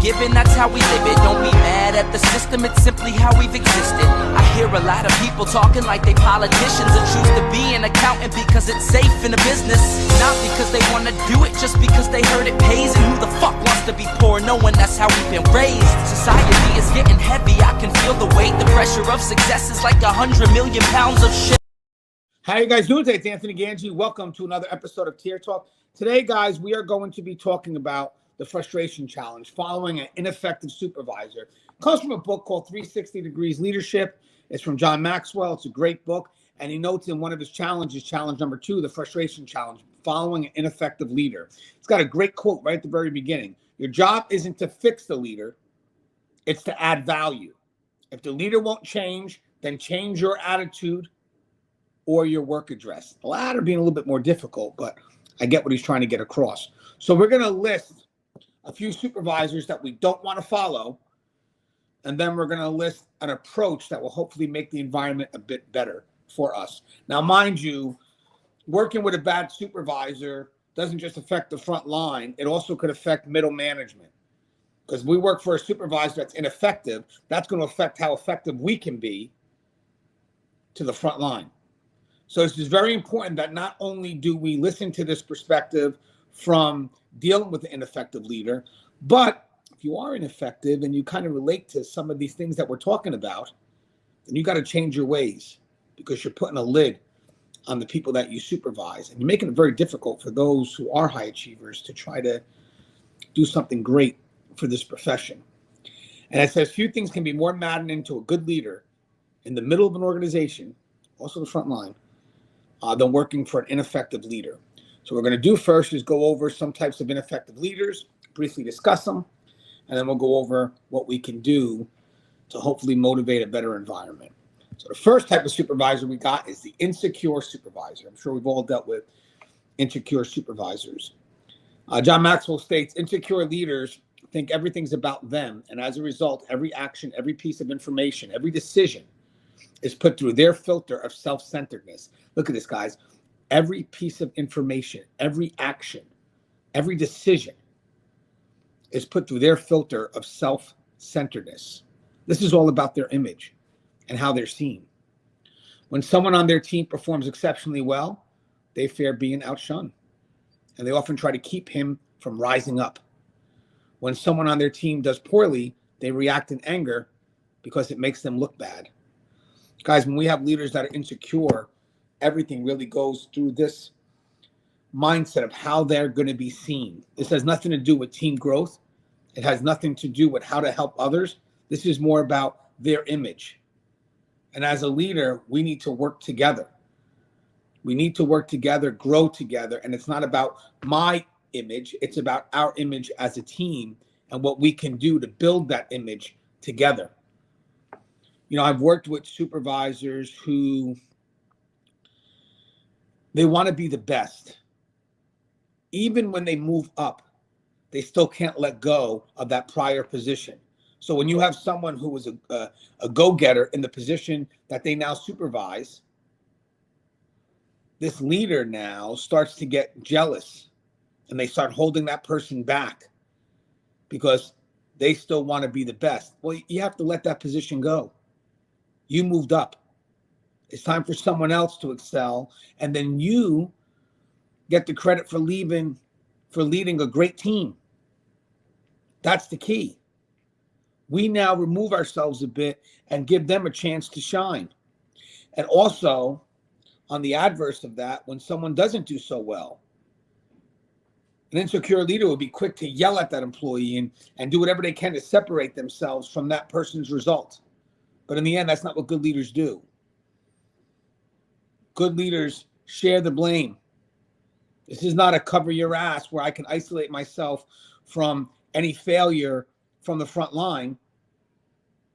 given, that's how we live it. Don't be mad at the system, it's simply how we've existed. I hear a lot of people talking like they politicians and choose to be an accountant because it's safe in the business. Not because they want to do it, just because they heard it pays. And who the fuck wants to be poor knowing that's how we've been raised? Society is getting heavy, I can feel the weight. The pressure of success is like 100 million pounds of shit. How you guys doing today? It's Anthony Gangi. Welcome to another episode of Tier Talk. Today, guys, we are going to be talking about the frustration challenge following an ineffective supervisor. It comes from a book called 360 Degrees Leadership. It's from John Maxwell. It's a great book. And he notes in one of his challenges, challenge number 2, the frustration challenge, following an ineffective leader. It's got a great quote right at the very beginning. Your job isn't to fix the leader. It's to add value. If the leader won't change, then change your attitude or your work address. The latter being a little bit more difficult, but I get what he's trying to get across. So we're going to list a few supervisors that we don't want to follow, and then we're going to list an approach that will hopefully make the environment a bit better for us. Now, mind you, working with a bad supervisor doesn't just affect the front line. It also could affect middle management. Because we work for a supervisor that's ineffective, that's going to affect how effective we can be to the front line. So this is very important that not only do we listen to this perspective from dealing with an ineffective leader, but if you are ineffective and you kind of relate to some of these things that we're talking about, then you got to change your ways because you're putting a lid on the people that you supervise. And you're making it very difficult for those who are high achievers to try to do something great for this profession. And it says few things can be more maddening to a good leader in the middle of an organization, also the front line, than working for an ineffective leader. So what we're going to do first is go over some types of ineffective leaders, briefly discuss them, and then we'll go over what we can do to hopefully motivate a better environment. So the first type of supervisor we got is the insecure supervisor. I'm sure we've all dealt with insecure supervisors. John Maxwell states, insecure leaders think everything's about them, and as a result, every action, every piece of information, every decision is put through their filter of self-centeredness. Look at this, guys. Every piece of information, every action, every decision is put through their filter of self-centeredness. This is all about their image and how they're seen. When someone on their team performs exceptionally well, they fear being outshone, and they often try to keep him from rising up. When someone on their team does poorly, they react in anger because it makes them look bad. Guys, when we have leaders that are insecure, everything really goes through this mindset of how they're going to be seen. This has nothing to do with team growth. It has nothing to do with how to help others. This is more about their image. And as a leader, we need to work together. We need to work together, grow together. And it's not about my image. It's about our image as a team and what we can do to build that image together. You know, I've worked with supervisors who they want to be the best. Even when they move up, they still can't let go of that prior position. So when you have someone who was a go-getter in the position that they now supervise, this leader now starts to get jealous and they start holding that person back because they still want to be the best. Well, you have to let that position go. You moved up. It's time for someone else to excel, and then you get the credit for leading a great team. That's the key. We now remove ourselves a bit and give them a chance to shine. And also, on the adverse of that, when someone doesn't do so well, an insecure leader would be quick to yell at that employee and do whatever they can to separate themselves from that person's result. But in the end, that's not what good leaders do. Good leaders share the blame. This is not a cover your ass where I can isolate myself from any failure from the front line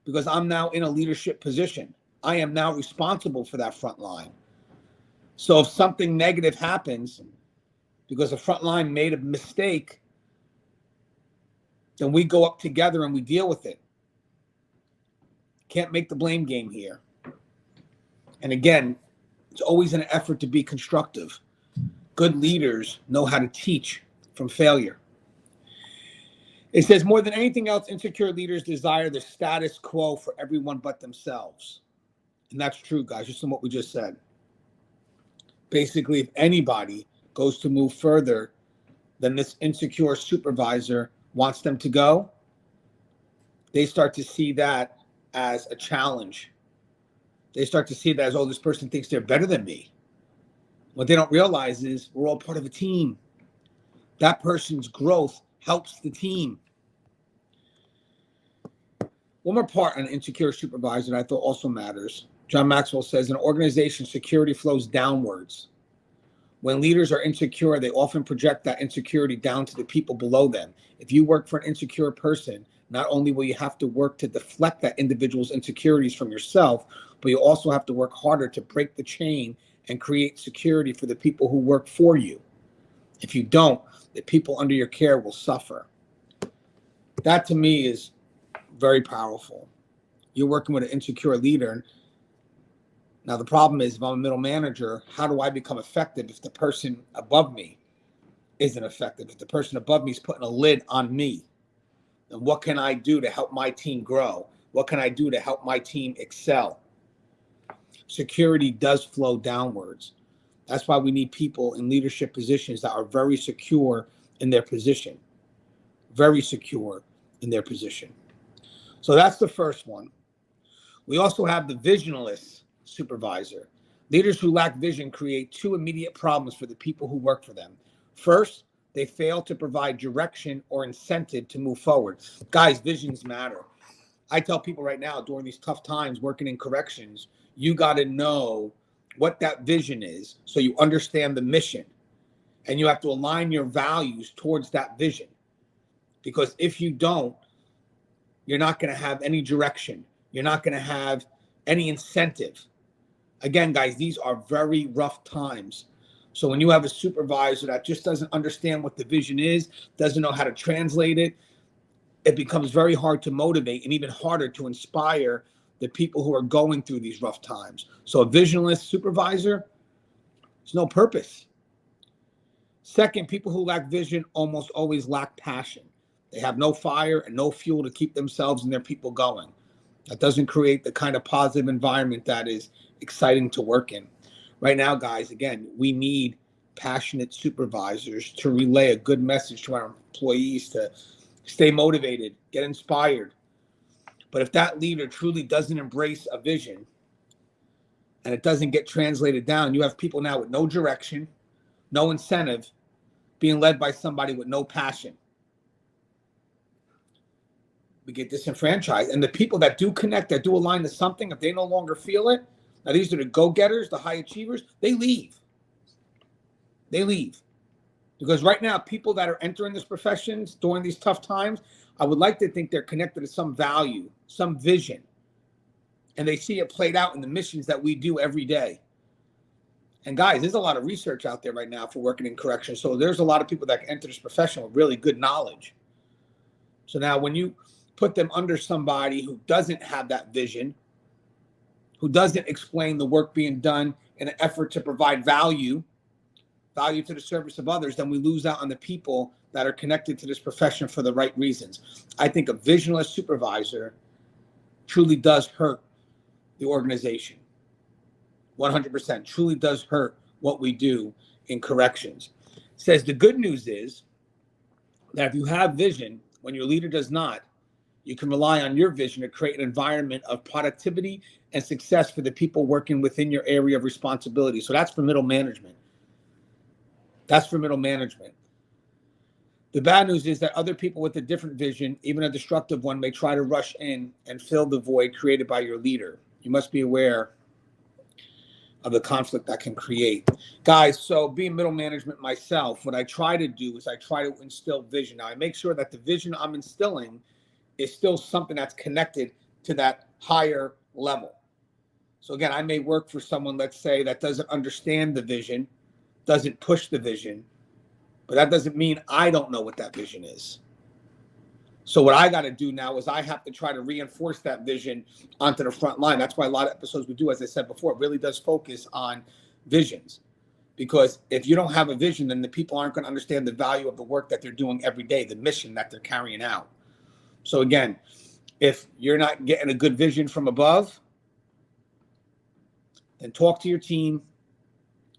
because I'm now in a leadership position. I am now responsible for that front line. So if something negative happens because the front line made a mistake, then we go up together and we deal with it. Can't make the blame game here. And again, it's always an effort to be constructive. Good leaders know how to teach from failure. It says, more than anything else, insecure leaders desire the status quo for everyone but themselves. And that's true, guys, just in what we just said. Basically, if anybody goes to move further than this insecure supervisor wants them to go, they start to see that as a challenge. They start to see that as, oh, this person thinks they're better than me. What they don't realize is we're all part of a team. That person's growth helps the team. One more part on insecure supervisor that I thought also matters. John Maxwell says, in an organization, security flows downwards. When leaders are insecure, they often project that insecurity down to the people below them. If you work for an insecure person, not only will you have to work to deflect that individual's insecurities from yourself, but you also have to work harder to break the chain and create security for the people who work for you. If you don't, the people under your care will suffer. That to me is very powerful. You're working with an insecure leader. Now, the problem is, if I'm a middle manager, how do I become effective if the person above me isn't effective? If the person above me is putting a lid on me, then what can I do to help my team grow? What can I do to help my team excel? Security does flow downwards. That's why we need people in leadership positions that are very secure in their position. Very secure in their position. So that's the first one. We also have the visionless supervisor. Leaders who lack vision create two immediate problems for the people who work for them. First, they fail to provide direction or incentive to move forward. Guys, visions matter. I tell people right now, during these tough times working in corrections, you got to know what that vision is so you understand the mission. And you have to align your values towards that vision. Because if you don't, you're not going to have any direction. You're not going to have any incentive. Again, guys, these are very rough times. So when you have a supervisor that just doesn't understand what the vision is, doesn't know how to translate it, it becomes very hard to motivate and even harder to inspire the people who are going through these rough times. So a visionless supervisor, there's no purpose. Second, people who lack vision almost always lack passion. They have no fire and no fuel to keep themselves and their people going. That doesn't create the kind of positive environment that is exciting to work in. Right now, guys, again, we need passionate supervisors to relay a good message to our employees to stay motivated, get inspired. But if that leader truly doesn't embrace a vision and it doesn't get translated down, you have people now with no direction, no incentive, being led by somebody with no passion. We get disenfranchised. And the people that do connect, that do align to something, if they no longer feel it, now these are the go-getters, the high achievers, they leave. They leave. Because right now, people that are entering this profession during these tough times, I would like to think they're connected to some value, some vision. And they see it played out in the missions that we do every day. And guys, there's a lot of research out there right now for working in corrections. So there's a lot of people that can enter this profession with really good knowledge. So now when you put them under somebody who doesn't have that vision, who doesn't explain the work being done in an effort to provide value to the service of others, then we lose out on the people that are connected to this profession for the right reasons. I think a visionless supervisor truly does hurt the organization. 100% truly does hurt what we do in corrections. It says the good news is that if you have vision, when your leader does not, you can rely on your vision to create an environment of productivity and success for the people working within your area of responsibility. So that's for middle management. That's for middle management. The bad news is that other people with a different vision, even a destructive one, may try to rush in and fill the void created by your leader. You must be aware of the conflict that can create. Guys, so being middle management myself, what I try to do is I try to instill vision. Now, I make sure that the vision I'm instilling is still something that's connected to that higher level. So again, I may work for someone, let's say, that doesn't understand the vision, doesn't push the vision, but that doesn't mean I don't know what that vision is. So what I got to do now is I have to try to reinforce that vision onto the front line. That's why a lot of episodes we do, as I said before, really does focus on visions. Because if you don't have a vision, then the people aren't going to understand the value of the work that they're doing every day, the mission that they're carrying out. So again, if you're not getting a good vision from above, then talk to your team,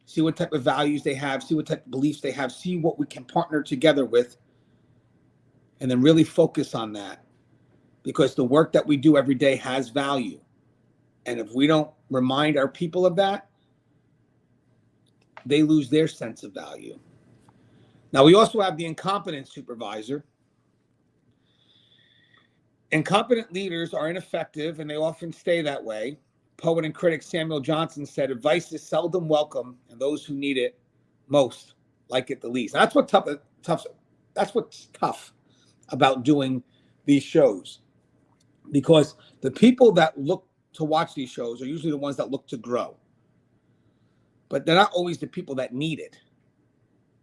see what type of values they have, see what type of beliefs they have, see what we can partner together with, and then really focus on that. Because the work that we do every day has value. And if we don't remind our people of that, they lose their sense of value. Now, we also have the incompetent supervisor. Incompetent leaders are ineffective, and they often stay that way. Poet and critic Samuel Johnson said, advice is seldom welcome, and those who need it most like it the least. And that's what's tough about doing these shows. Because the people that look to watch these shows are usually the ones that look to grow. But they're not always the people that need it.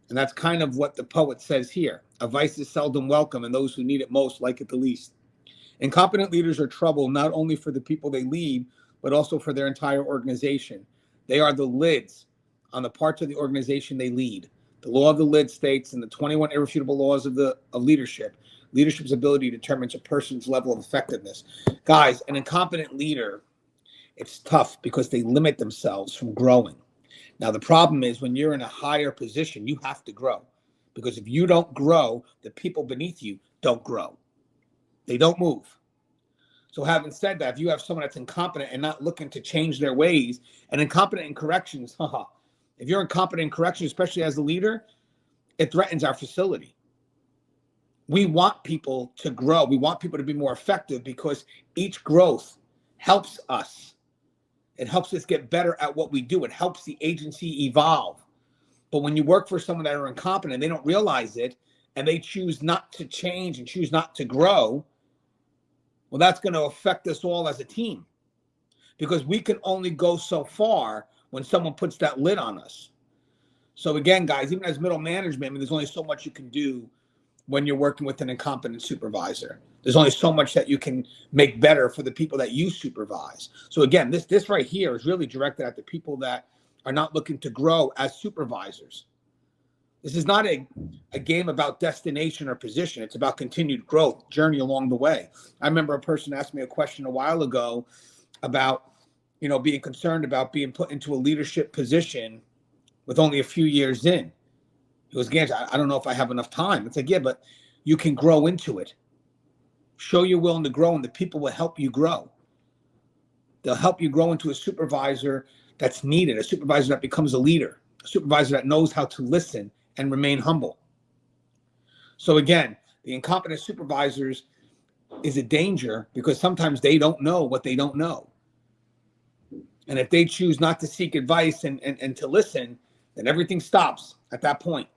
And that's kind of what the poet says here. Advice is seldom welcome, and those who need it most like it the least. Incompetent leaders are trouble not only for the people they lead, but also for their entire organization. They are the lids on the parts of the organization they lead. The law of the lid states in the 21 irrefutable laws of leadership, leadership's ability determines a person's level of effectiveness. Guys, an incompetent leader, it's tough because they limit themselves from growing. Now, the problem is when you're in a higher position, you have to grow. Because if you don't grow, the people beneath you don't grow. They don't move. So having said that, if you have someone that's incompetent and not looking to change their ways, and incompetent in corrections, if you're incompetent in corrections, especially as a leader, it threatens our facility. We want people to grow. We want people to be more effective because each growth helps us. It helps us get better at what we do. It helps the agency evolve. But when you work for someone that are incompetent, they don't realize it, and they choose not to change and choose not to grow, well, that's going to affect us all as a team. Because we can only go so far when someone puts that lid on us. So again, guys, even as middle management, I mean, there's only so much you can do when you're working with an incompetent supervisor. There's only so much that you can make better for the people that you supervise. So again, this right here is really directed at the people that are not looking to grow as supervisors. This is not a game about destination or position. It's about continued growth, journey along the way. I remember a person asked me a question a while ago about, being concerned about being put into a leadership position with only a few years in. He goes, Gangi, I don't know if I have enough time. It's like, yeah, but you can grow into it. Show you're willing to grow, and the people will help you grow. They'll help you grow into a supervisor that's needed, a supervisor that becomes a leader, a supervisor that knows how to listen and remain humble. So again, the incompetent supervisors is a danger because sometimes they don't know what they don't know. And if they choose not to seek advice and to listen, then everything stops at that point.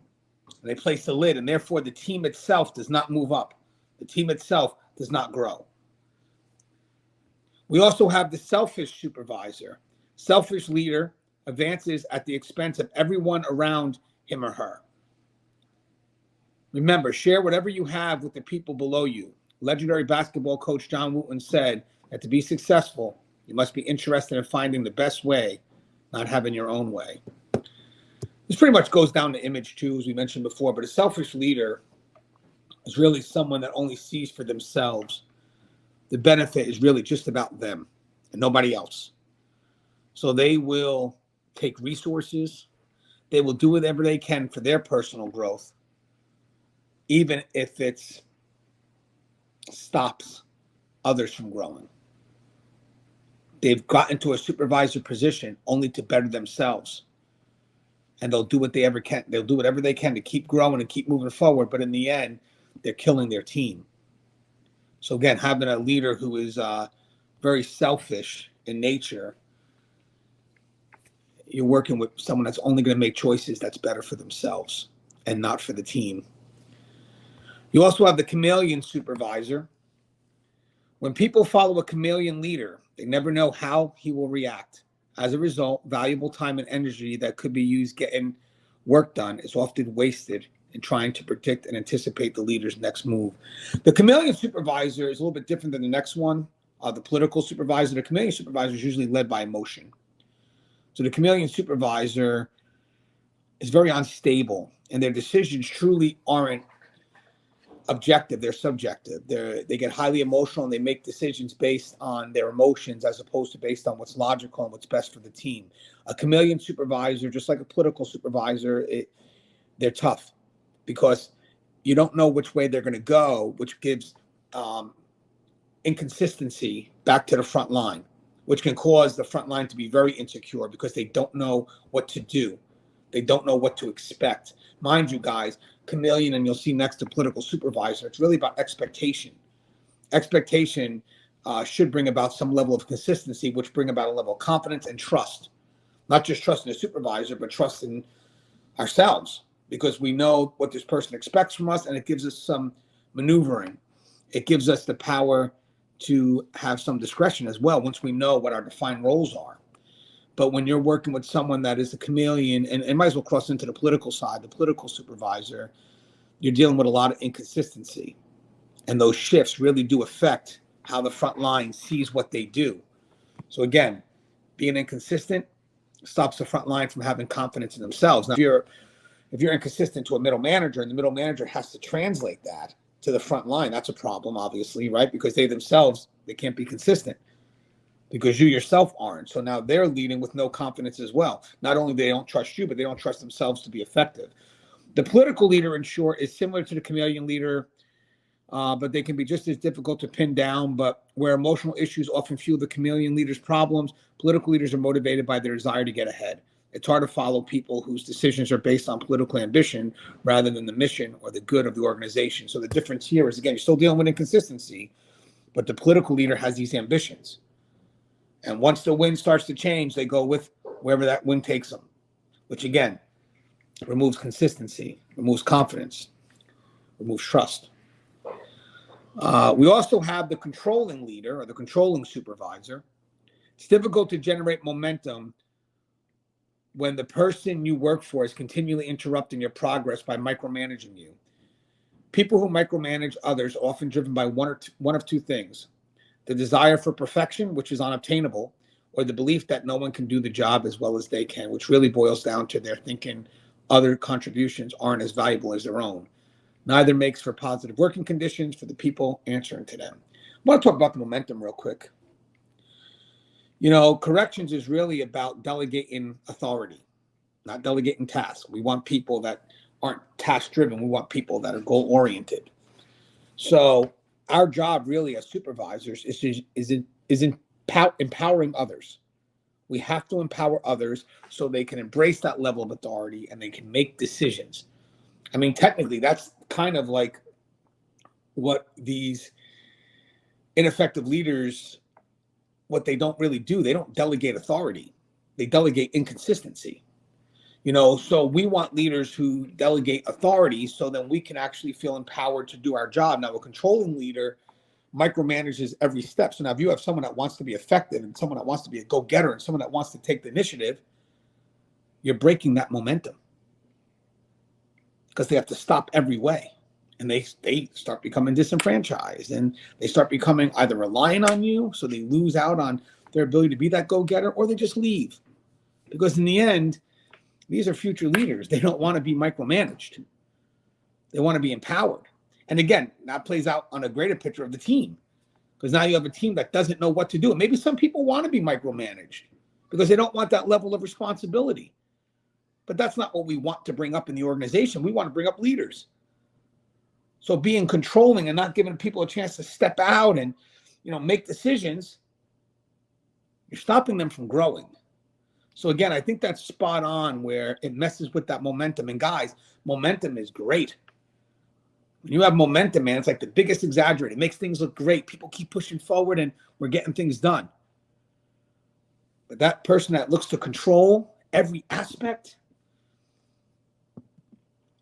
And they place the lid, and therefore the team itself does not move up. The team itself does not grow. We also have the selfish supervisor. Selfish leader advances at the expense of everyone around him or her. Remember, share whatever you have with the people below you. Legendary basketball coach John Wooten said that to be successful, you must be interested in finding the best way, not having your own way. This pretty much goes down to image too, as we mentioned before, but a selfish leader is really someone that only sees for themselves. The benefit is really just about them and nobody else. So they will take resources. They will do whatever they can for their personal growth, even if it stops others from growing. They've gotten to a supervisor position only to better themselves. And they'll do what they ever can. They'll do whatever they can to keep growing and keep moving forward. But in the end, they're killing their team. So again, having a leader who is very selfish in nature, you're working with someone that's only going to make choices that's better for themselves and not for the team. You also have the chameleon supervisor. When people follow a chameleon leader, they never know how he will react. As a result, valuable time and energy that could be used getting work done is often wasted in trying to predict and anticipate the leader's next move. The chameleon supervisor is a little bit different than the next one. The political supervisor, the chameleon supervisor is usually led by emotion. So the chameleon supervisor is very unstable, and their decisions truly aren't objective. They're subjective. They get highly emotional, and they make decisions based on their emotions as opposed to based on what's logical and what's best for the team. A chameleon supervisor, just like a political supervisor, they're tough because you don't know which way they're going to go, which gives inconsistency back to the front line, which can cause the front line to be very insecure because they don't know what to do. They don't know what to expect. Mind you, guys, chameleon, and you'll see next to political supervisor, it's really about expectation. Expectation should bring about some level of consistency, which bring about a level of confidence and trust. Not just trust in the supervisor, but trust in ourselves, because we know what this person expects from us, and it gives us some maneuvering. It gives us the power to have some discretion as well once we know what our defined roles are. But when you're working with someone that is a chameleon, and might as well cross into the political side, the political supervisor, you're dealing with a lot of inconsistency. And those shifts really do affect how the front line sees what they do. So again, being inconsistent stops the front line from having confidence in themselves. Now, if you're inconsistent to a middle manager, and the middle manager has to translate that to the front line, that's a problem, obviously, right? Because they themselves, they can't be consistent because you yourself aren't. So now they're leading with no confidence as well. Not only they don't trust you, but they don't trust themselves to be effective. The political leader, in short, is similar to the chameleon leader, but they can be just as difficult to pin down. But where emotional issues often fuel the chameleon leader's problems, political leaders are motivated by their desire to get ahead. It's hard to follow people whose decisions are based on political ambition rather than the mission or the good of the organization. So the difference here is, again, you're still dealing with inconsistency, but the political leader has these ambitions. And once the wind starts to change, they go with wherever that wind takes them, which again, removes consistency, removes confidence, removes trust. We also have the controlling leader or the controlling supervisor. It's difficult to generate momentum when the person you work for is continually interrupting your progress by micromanaging you. People who micromanage others are often driven by one of two things: the desire for perfection, which is unobtainable, or the belief that no one can do the job as well as they can, which really boils down to their thinking other contributions aren't as valuable as their own. Neither makes for positive working conditions for the people answering to them. I want to talk about the momentum real quick. You know, corrections is really about delegating authority, not delegating tasks. We want people that aren't task-driven. We want people that are goal-oriented. So our job really as supervisors is empowering others. We have to empower others so they can embrace that level of authority and they can make decisions. I mean, technically, that's kind of like what these ineffective leaders, what they don't really do. They don't delegate authority. They delegate inconsistency. You know, so we want leaders who delegate authority so then we can actually feel empowered to do our job. Now, a controlling leader micromanages every step. So now if you have someone that wants to be effective and someone that wants to be a go-getter and someone that wants to take the initiative, you're breaking that momentum because they have to stop every way. And they start becoming disenfranchised and they start becoming either relying on you, so they lose out on their ability to be that go-getter, or they just leave. Because in the end, these are future leaders. They don't want to be micromanaged. They want to be empowered. And again, that plays out on a greater picture of the team, because now you have a team that doesn't know what to do. And maybe some people want to be micromanaged because they don't want that level of responsibility. But that's not what we want to bring up in the organization. We want to bring up leaders. So being controlling and not giving people a chance to step out and, you know, make decisions, you're stopping them from growing. So again, I think that's spot on where it messes with that momentum. And guys, momentum is great. When you have momentum, man, it's like the biggest exaggerator. It makes things look great. People keep pushing forward and we're getting things done. But that person that looks to control every aspect,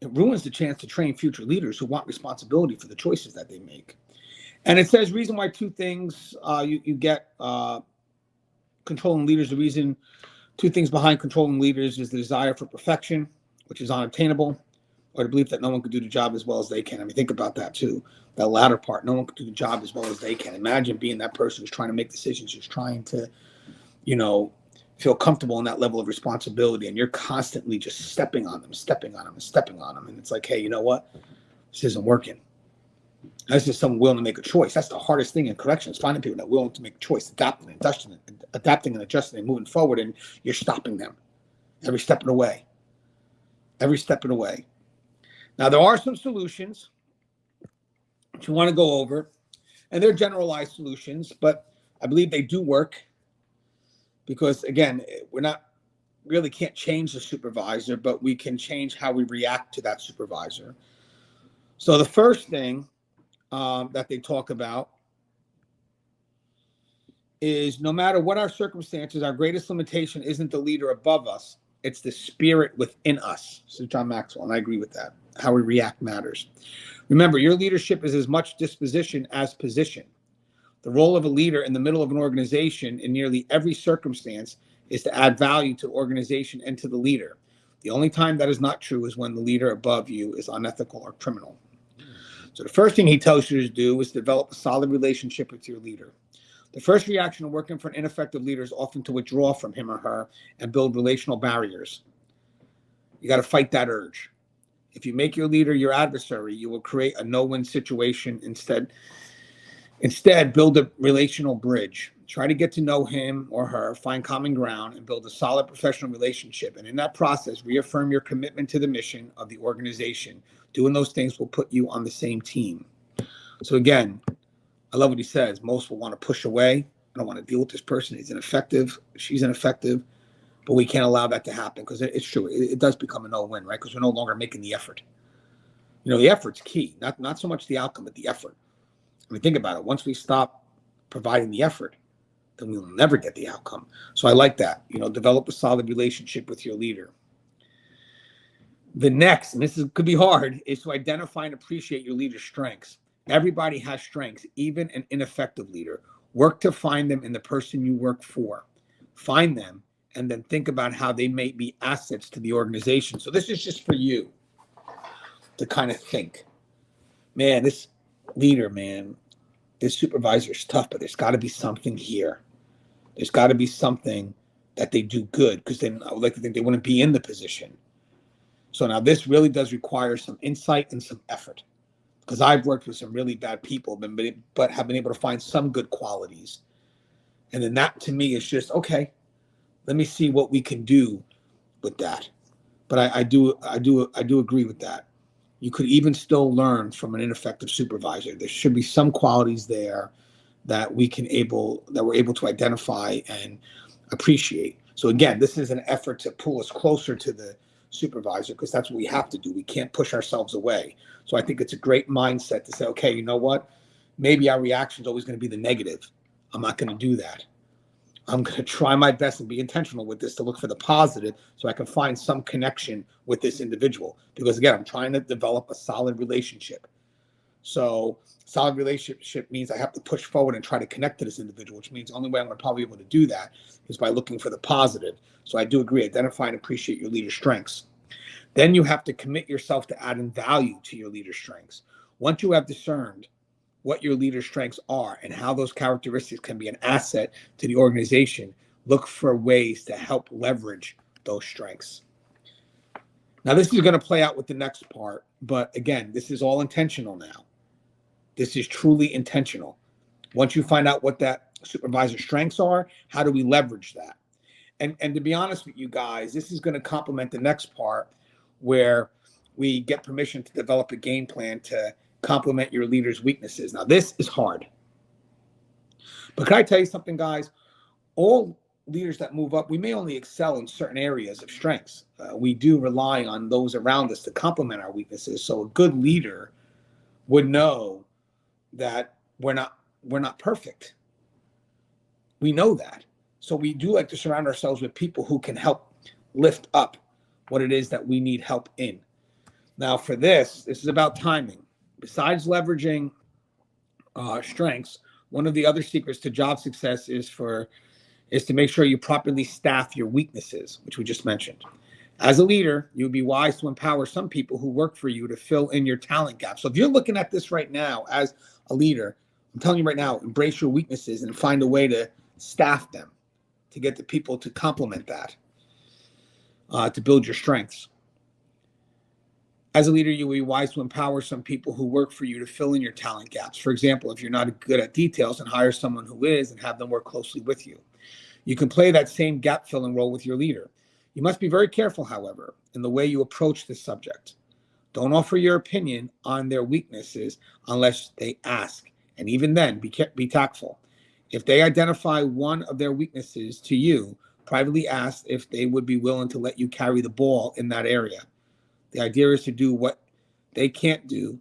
it ruins the chance to train future leaders who want responsibility for the choices that they make. And it says reason why two things you get controlling leaders. The reason, two things behind controlling leaders is the desire for perfection, which is unobtainable, or the belief that no one could do the job as well as they can. I mean, think about that too. That latter part, no one could do the job as well as they can. Imagine being that person who's trying to make decisions, who's trying to, you know, feel comfortable in that level of responsibility, and you're constantly just stepping on them, and it's like, hey, you know what? This isn't working. That's just someone willing to make a choice. That's the hardest thing in corrections, finding people that are willing to make a choice, adapting and adjusting and moving forward, and you're stopping them every step of the way. Now, there are some solutions that you want to go over, and they're generalized solutions, but I believe they do work because, again, we're not really can't change the supervisor, but we can change how we react to that supervisor. So the first thing that they talk about is no matter what our circumstances, our greatest limitation isn't the leader above us. It's the spirit within us. So John Maxwell, and I agree with that. How we react matters. Remember, your leadership is as much disposition as position. The role of a leader in the middle of an organization in nearly every circumstance is to add value to the organization and to the leader. The only time that is not true is when the leader above you is unethical or criminal. So the first thing he tells you to do is develop a solid relationship with your leader. The first reaction of working for an ineffective leader is often to withdraw from him or her and build relational barriers. You got to fight that urge. If you make your leader your adversary, you will create a no-win situation. Instead, build a relational bridge. Try to get to know him or her, find common ground, and build a solid professional relationship. And in that process, reaffirm your commitment to the mission of the organization. Doing those things will put you on the same team. So again, I love what he says. Most will want to push away. I don't want to deal with this person. He's ineffective. She's ineffective. But we can't allow that to happen because it's true. It does become a no-win, right? Because we're no longer making the effort. You know, the effort's key. Not so much the outcome, but the effort. I mean, think about it. Once we stop providing the effort, then we will never get the outcome. So I like that. You know, develop a solid relationship with your leader. The next, and could be hard, is to identify and appreciate your leader's strengths. Everybody has strengths, even an ineffective leader. Work to find them in the person you work for. Find them, and then think about how they may be assets to the organization. So this is just for you to kind of think, man, this leader, man, this supervisor is tough, but there's got to be something here. There's got to be something that they do good, because then I would like to think they wouldn't be in the position. So now this really does require some insight and some effort, because I've worked with some really bad people, but have been able to find some good qualities. And then that to me is just, okay, let me see what we can do with that. But I do agree with that. You could even still learn from an ineffective supervisor. There should be some qualities there that we're able to identify and appreciate. So again, this is an effort to pull us closer to the supervisor, because that's what we have to do. We can't push ourselves away. So I think it's a great mindset to say, okay, you know what? Maybe our reaction is always going to be the negative. I'm not going to do that. I'm going to try my best and be intentional with this to look for the positive so I can find some connection with this individual. Because again, I'm trying to develop a solid relationship. So solid relationship means I have to push forward and try to connect to this individual, which means the only way I'm going to probably be able to do that is by looking for the positive. So I do agree, identify and appreciate your leader's strengths. Then you have to commit yourself to adding value to your leader's strengths. Once you have discerned what your leader's strengths are and how those characteristics can be an asset to the organization, look for ways to help leverage those strengths. Now, this is going to play out with the next part, but again, this is all intentional now. This is truly intentional. Once you find out what that supervisor's strengths are, how do we leverage that? And to be honest with you guys, this is going to complement the next part where we get permission to develop a game plan to complement your leader's weaknesses. Now, this is hard. But can I tell you something, guys? All leaders that move up, we may only excel in certain areas of strengths. We do rely on those around us to complement our weaknesses. So a good leader would know that we're not perfect. We know that. So we do like to surround ourselves with people who can help lift up what it is that we need help in. Now, for this is about timing. Besides leveraging strengths, one of the other secrets to job success is to make sure you properly staff your weaknesses, which we just mentioned. As a leader, you would be wise to empower some people who work for you to fill in your talent gap. So if you're looking at this right now as a leader, I'm telling you right now, embrace your weaknesses and find a way to staff them, to get the people to complement that, to build your strengths. As a leader, you will be wise to empower some people who work for you to fill in your talent gaps. For example, if you're not good at details, and hire someone who is and have them work closely with you. You can play that same gap filling role with your leader. You must be very careful, however, in the way you approach this subject. Don't offer your opinion on their weaknesses unless they ask. And even then, be tactful. If they identify one of their weaknesses to you, privately ask if they would be willing to let you carry the ball in that area. The idea is to do what they can't do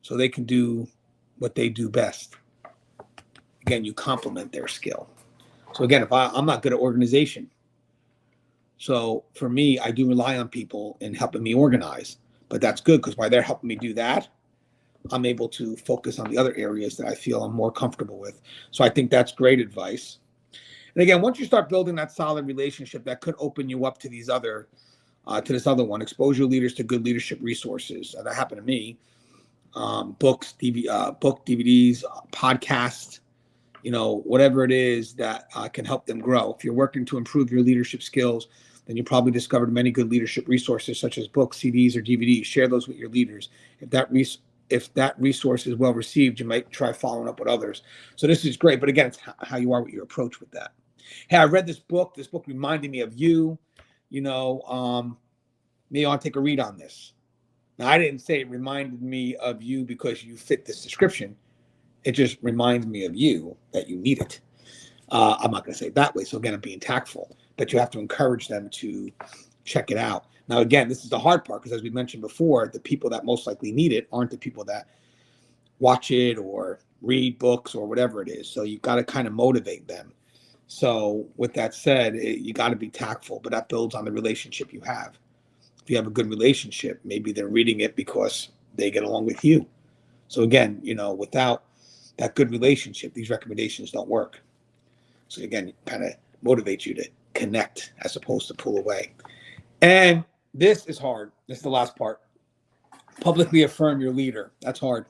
so they can do what they do best. Again, you complement their skill. So again, if I'm not good at organization, so for me, I do rely on people in helping me organize. But that's good because while they're helping me do that, I'm able to focus on the other areas that I feel I'm more comfortable with. So I think that's great advice. And again, once you start building that solid relationship, that could open you up to these other, to this other one. Expose your leaders to good leadership resources. That happened to me. Books, DVDs, podcasts, whatever it is that can help them grow. If you're working to improve your leadership skills, then you probably discovered many good leadership resources such as books, CDs, or DVDs. Share those with your leaders. If that resource is well received, you might try following up with others. So this is great. But again, it's how you are with your approach with that. Hey, I read this book. This book reminded me of you. Maybe I'll take a read on this. Now, I didn't say it reminded me of you because you fit this description. It just reminds me of you that you need it. I'm not going to say it that way. So again, I'm being tactful. But you have to encourage them to check it out. Now, again, this is the hard part because as we mentioned before, the people that most likely need it aren't the people that watch it or read books or whatever it is. So you got to kind of motivate them. So with that said, you got to be tactful, but that builds on the relationship you have. If you have a good relationship, maybe they're reading it because they get along with you. So again, without that good relationship, these recommendations don't work. So again, it kind of motivates you to connect as opposed to pull away. And this is hard. This is the last part. Publicly affirm your leader. That's hard.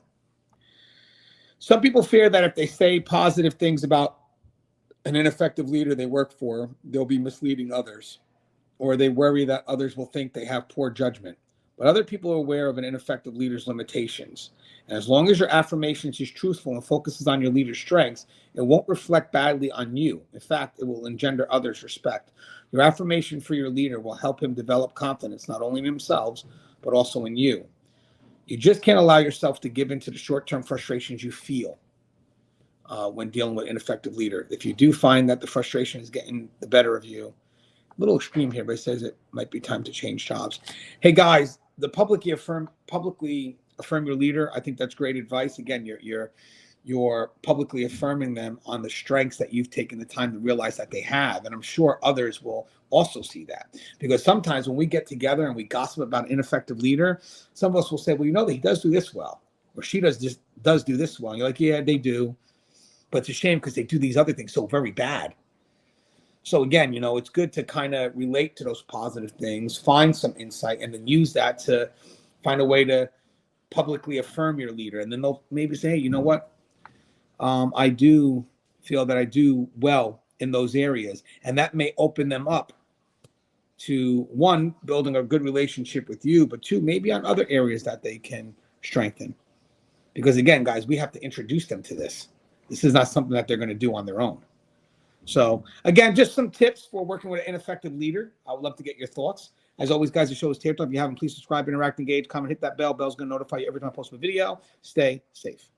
Some people fear that if they say positive things about an ineffective leader they work for, they'll be misleading others, or they worry that others will think they have poor judgment. But other people are aware of an ineffective leader's limitations. And as long as your affirmations is truthful and focuses on your leader's strengths, it won't reflect badly on you. In fact, it will engender others' respect. Your affirmation for your leader will help him develop confidence, not only in themselves, but also in you. You just can't allow yourself to give in to the short-term frustrations you feel when dealing with an ineffective leader. If you do find that the frustration is getting the better of you, a little extreme here, but it says it might be time to change jobs. Hey guys, the publicly affirm your leader. I think that's great advice. Again, you're publicly affirming them on the strengths that you've taken the time to realize that they have. And I'm sure others will also see that. Because sometimes when we get together and we gossip about an ineffective leader, some of us will say, well, he does do this well, or she does do this well. And you're like, yeah, they do. But it's a shame because they do these other things so very bad. So again, it's good to kind of relate to those positive things, find some insight, and then use that to find a way to publicly affirm your leader. And then they'll maybe say, hey, you know what? I do feel that I do well in those areas. And that may open them up to, one, building a good relationship with you, but two, maybe on other areas that they can strengthen. Because again, guys, we have to introduce them to this. This is not something that they're going to do on their own. So again, just some tips for working with an ineffective leader. I would love to get your thoughts. As always, guys, the show is Tear Talk. If you haven't, please subscribe, interact, engage, comment, hit that bell. Bell's going to notify you every time I post a video. Stay safe.